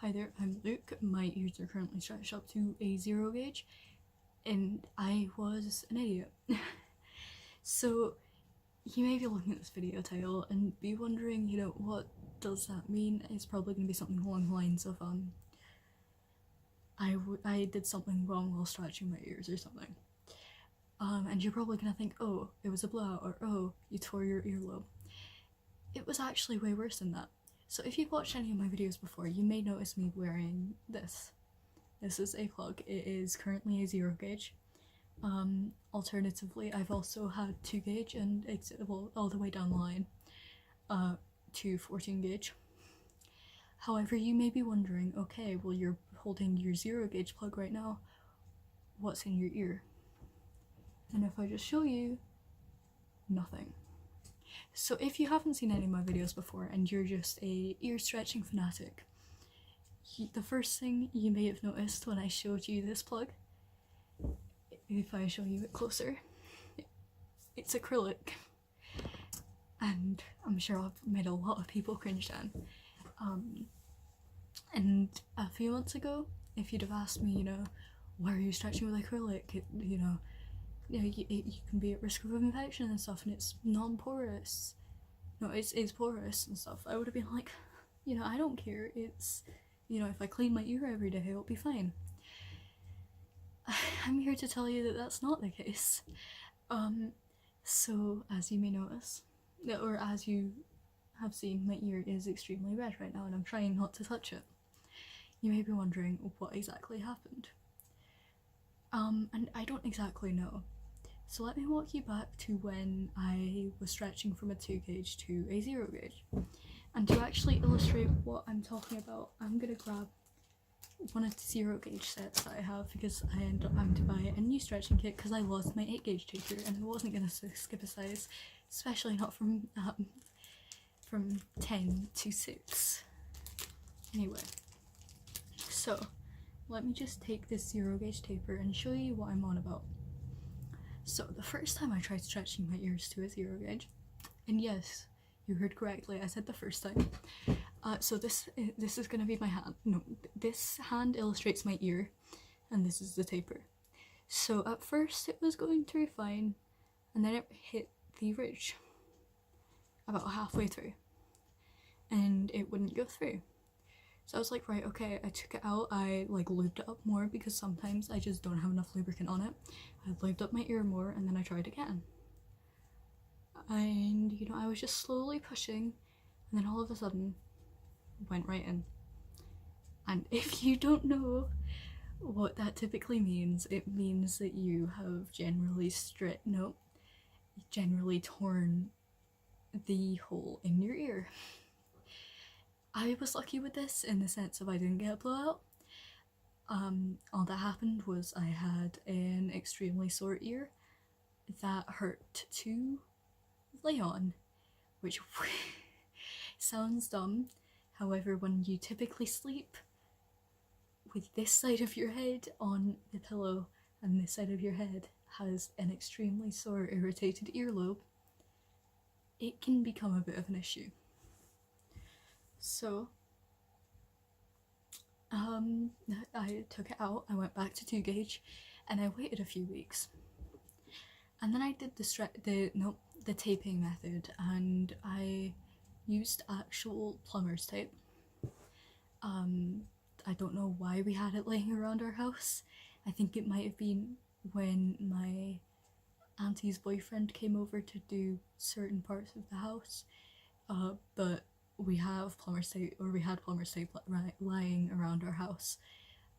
Hi there, I'm Luke. My ears are currently stretched up to a 0 gauge, and I was an idiot. So, you may be looking at this video title and be wondering, what does that mean? It's probably going to be something along the lines of, I did something wrong while stretching my ears or something. And you're probably going to think, oh, it was a blowout, or oh, you tore your earlobe. It was actually way worse than that. So if you've watched any of my videos before, you may notice me wearing this. This is a plug. It is currently a 0 gauge. Alternatively, I've also had 2 gauge and all the way down the line to 14 gauge. However, you may be wondering, okay, well, you're holding your 0 gauge plug right now. What's in your ear? And if I just show you, nothing. So if you haven't seen any of my videos before and you're just a ear stretching fanatic, the first thing you may have noticed when I showed you this plug, if I show you it closer, it's acrylic. And I'm sure I've made a lot of people cringe then. And a few months ago, if you'd have asked me, why are you stretching with acrylic? You can be at risk of infection and stuff, and it's non-porous. No, it's porous and stuff. I would have been like, I don't care. It's, if I clean my ear every day, it'll be fine. I'm here to tell you that that's not the case. So as you may notice, or as you have seen, my ear is extremely red right now, and I'm trying not to touch it. You may be wondering what exactly happened. And I don't exactly know. So let me walk you back to when I was stretching from a 2 gauge to a 0 gauge. And to actually illustrate what I'm talking about, I'm gonna grab one of the 0 gauge sets that I have, because I ended up having to buy a new stretching kit because I lost my 8 gauge taper and I wasn't gonna skip a size, especially not from 10 to 6. Anyway, so let me just take this 0 gauge taper and show you what I'm on about. So the first time I tried stretching my ears to a 0 gauge, and yes, you heard correctly, I said the first time. So this is gonna be my hand. No, this hand illustrates my ear, and this is the taper. So at first it was going through fine, and then it hit the ridge about halfway through, and it wouldn't go through. So I was like, right, okay, I took it out, I lubed it up more because sometimes I just don't have enough lubricant on it. I lubed up my ear more, and then I tried again. And, I was just slowly pushing, and then all of a sudden, went right in. And if you don't know what that typically means, it means that you have generally torn the hole in your ear. I was lucky with this in the sense of I didn't get a blowout. All that happened was I had an extremely sore ear that hurt to lay on, which sounds dumb. However, when you typically sleep with this side of your head on the pillow and this side of your head has an extremely sore, irritated earlobe, it can become a bit of an issue. So, I took it out, I went back to 2 gauge, and I waited a few weeks. And then I did the taping method, and I used actual plumber's tape. I don't know why we had it laying around our house. I think it might have been when my auntie's boyfriend came over to do certain parts of the house, but we had plumber's tape lying around our house,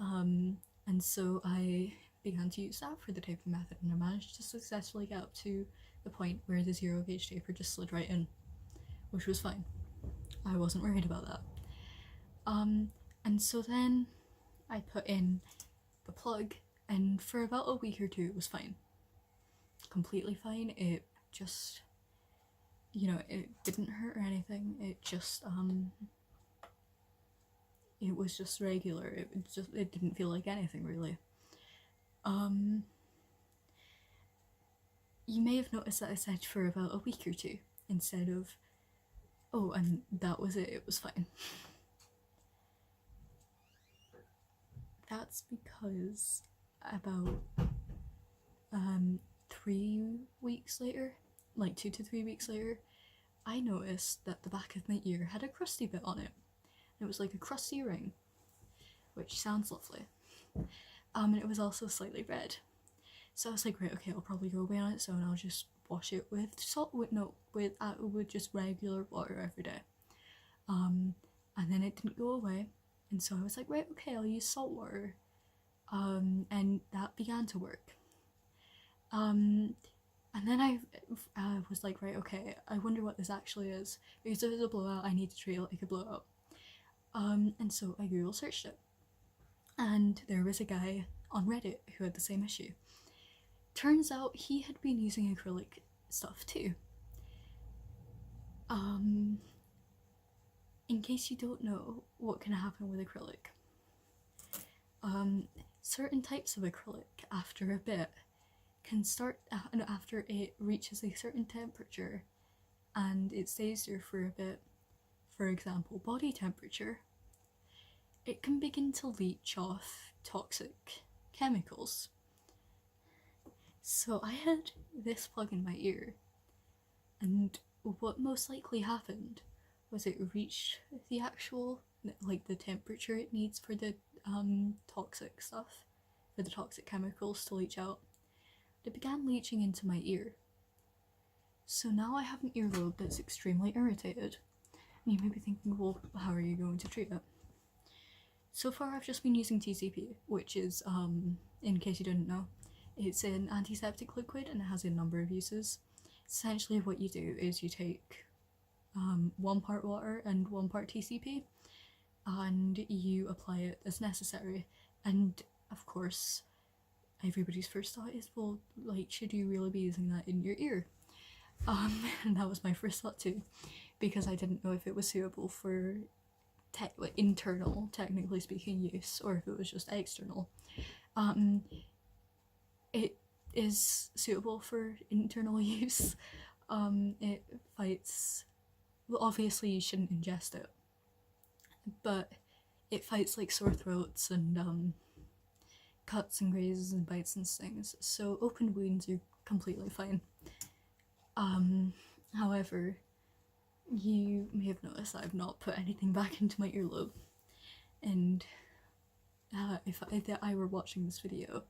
and so I began to use that for the taping method, and I managed to successfully get up to the point where the 0 gauge taper just slid right in, which was fine. I wasn't worried about that. And so then I put in the plug, and for about a week or 2 it was fine. Completely fine. It just, it didn't hurt or anything. It just, it was just regular. It didn't feel like anything really. You may have noticed that I said for about a week or 2 instead of, oh, and that was it was fine. that's because about 3 weeks later, like 2 to 3 weeks later, I noticed that the back of my ear had a crusty bit on it. It was like a crusty ring, which sounds lovely. And it was also slightly red. So I was like, right, okay, I'll probably go away on its own. I'll just wash it with salt, with just regular water every day. And then it didn't go away, and so I was like, right, okay, I'll use salt water. And that began to work. And then I was like, right, okay, I wonder what this actually is, because if it's a blowout, I need to treat it like a blowout. And so I Google searched it, and there was a guy on Reddit who had the same issue. Turns out he had been using acrylic stuff too. In case you don't know what can happen with acrylic, certain types of acrylic, after a bit, can start, after it reaches a certain temperature and it stays there for a bit, for example, body temperature, it can begin to leach off toxic chemicals. So I had this plug in my ear, and what most likely happened was it reached the actual, like, the temperature it needs for the toxic stuff, for the toxic chemicals to leach out. It began leaching into my ear. So now I have an earlobe that's extremely irritated. And you may be thinking, well, how are you going to treat it? So far I've just been using TCP, which is, in case you didn't know, it's an antiseptic liquid and it has a number of uses. Essentially what you do is you take 1 part water and 1 part TCP, and you apply it as necessary. And of course, everybody's first thought is, well, like, should you really be using that in your ear? And that was my first thought too, because I didn't know if it was suitable for internal, technically speaking, use, or if it was just external. It is suitable for internal use. It fights, well, obviously you shouldn't ingest it, but it fights like sore throats and cuts and grazes and bites and stings, so open wounds are completely fine. However, you may have noticed that I've not put anything back into my earlobe, and if I were watching this video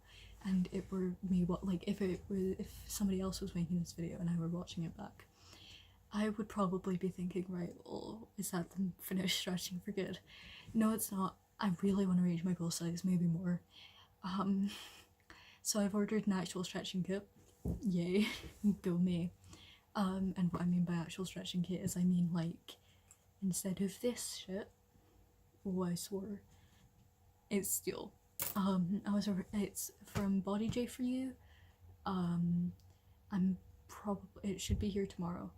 and it were me, if somebody else was making this video and I were watching it back, I would probably be thinking, right, well, is that them finished stretching for good? No, it's not. I really want to reach my goal size, maybe more. So I've ordered an actual stretching kit. Yay, go me. And what I mean by actual stretching kit is, I mean, like, instead of this shit, oh, I swore, it's steel. It's from Body J for You. It should be here tomorrow.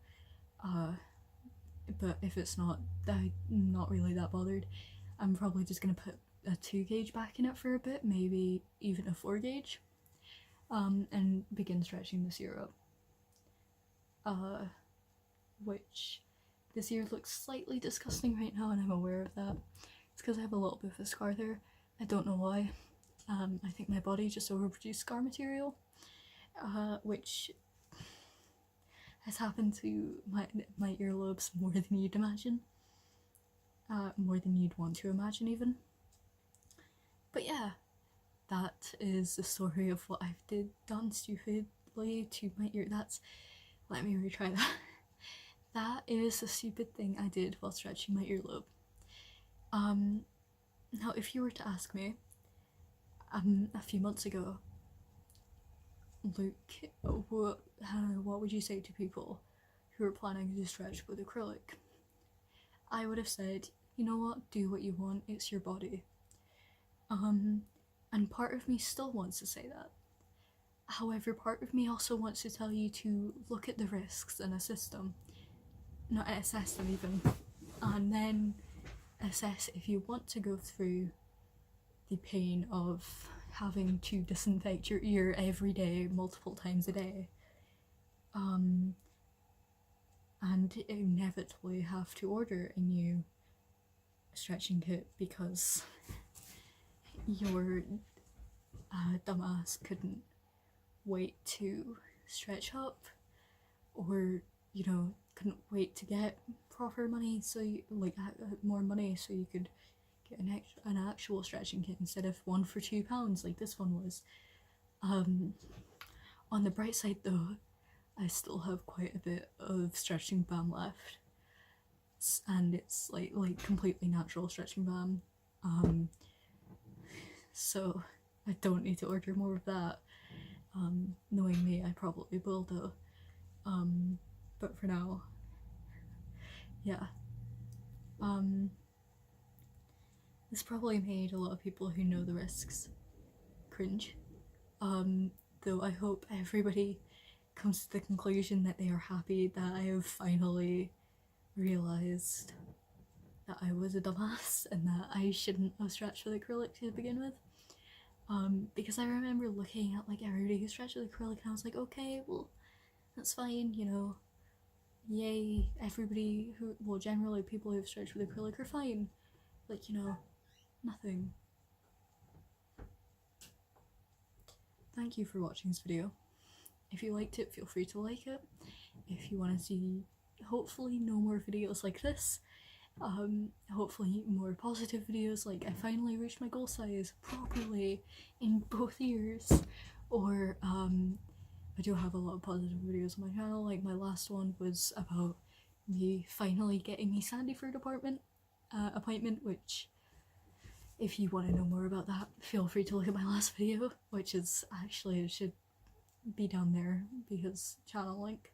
But if it's not, I'm not really that bothered. I'm probably just gonna put a 2 gauge back in it for a bit, maybe even a 4 gauge, and begin stretching this ear up. Which, this ear looks slightly disgusting right now, and I'm aware of that. It's because I have a little bit of a scar there. I don't know why. I think my body just overproduced scar material, which has happened to my earlobes more than you'd imagine. More than you'd want to imagine, even. But yeah, that is the story of what I've done stupidly to my ear. Let me retry that. That is a stupid thing I did while stretching my earlobe. Now, if you were to ask me, a few months ago, Luke, what would you say to people who are planning to stretch with acrylic? I would have said, you know what, do what you want, it's your body. And part of me still wants to say that. However, part of me also wants to tell you to look at the risks and assess them. Not assess them even. And then assess if you want to go through the pain of having to disinfect your ear every day, multiple times a day. And inevitably have to order a new stretching kit because your dumbass couldn't wait to stretch up, or you know, couldn't wait to get proper money, so you, like more money, so you could get an actual stretching kit instead of one for £2 like this one was. On the bright side though, I still have quite a bit of stretching balm left, and it's like completely natural stretching balm. So I don't need to order more of that. Knowing me, I probably will though. But for now, yeah. This probably made a lot of people who know the risks cringe. Though I hope everybody comes to the conclusion that they are happy that I have finally realised that I was a dumbass and that I shouldn't have stretched with acrylic to begin with. Because I remember looking at like everybody who stretched with acrylic and I was like, okay, well, that's fine, you know, yay, everybody who, well, generally people who've stretched with acrylic are fine. Like, you know, nothing. Thank you for watching this video. If you liked it, feel free to like it. If you want to see, hopefully, no more videos like this, hopefully more positive videos like I finally reached my goal size properly in both ears, or I do have a lot of positive videos on my channel. Like my last one was about me finally getting a Sandyford appointment, which if you want to know more about that, feel free to look at my last video, which is actually, it should be down there because channel link.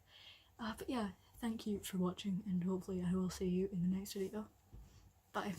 But yeah, thank you for watching, and hopefully I will see you in the next video. Bye.